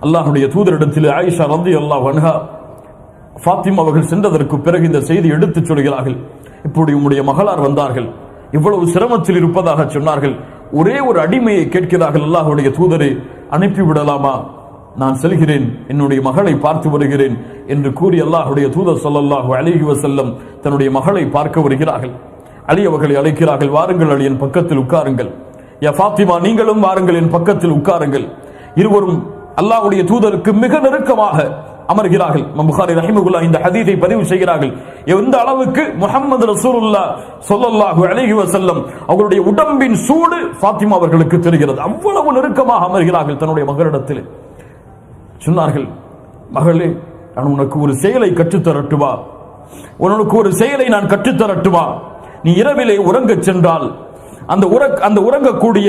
அல்லாஹ்வுடைய தூதரிடத்தில் ஆயிஷா ரலியல்லாஹு அன்ஹா ஃபாத்திமா அவர்கள் சென்றதற்கு பிறகு இந்த செய்தி எடுத்துச் சொல்கிறார்கள். இப்படி உம்முடைய மகளார் வந்தார்கள், இவ்வளவு சிரமத்தில் இருப்பதாக சொன்னார்கள். ஒரே ஒரு அடிமையை கேட்கிறார்கள், அல்லாஹ்வுடைய தூதரை அனுப்பிவிடலாமா? நான் செல்கிறேன், என்னுடைய மகளை பார்த்து வருகிறேன் என்று கூறி அல்லாஹ்வுடைய தூதர் ஸல்லல்லாஹு அலைஹி வஸல்லம் தன்னுடைய மகளை பார்க்க வருகிறார்கள். அலி அவர்களை அழைக்கிறார்கள், வாருங்கள் அலி, என் பக்கத்தில் உட்காருங்கள். யா ஃபாத்திமா, நீங்களும் வாருங்கள், என் பக்கத்தில் உட்காருங்கள். இருவரும் அல்லாஹ்வுடைய தூதருக்கு மிக நெருக்கமாக அமர்கிறார்கள். புகாரி ரஹிமஹுல்லாஹ் இந்த ஹதீஸை பதிவு செய்கிறார்கள். எந்த அளவுக்கு முஹம்மது ரசூலுல்லாஹ் ஸல்லல்லாஹு அலைஹி வஸல்லம் அவருடைய உடம்பின் சூடு ஃபாத்திமா அவர்களுக்கு தெரிகிறது. அவ்வளவு நெருக்கமாக அமர்கிறார்கள் தன்னுடைய மகளிடத்தில். சொன்னார்கள், மகளே, நான் உனக்கு ஒரு செயலை கற்றுத்தரட்டுமா? உனக்கு ஒரு செயலை நான் கற்றுத்தரட்டுமா? நீ இரவிலே உறங்கச் சென்றால் அந்த உறங்கக்கூடிய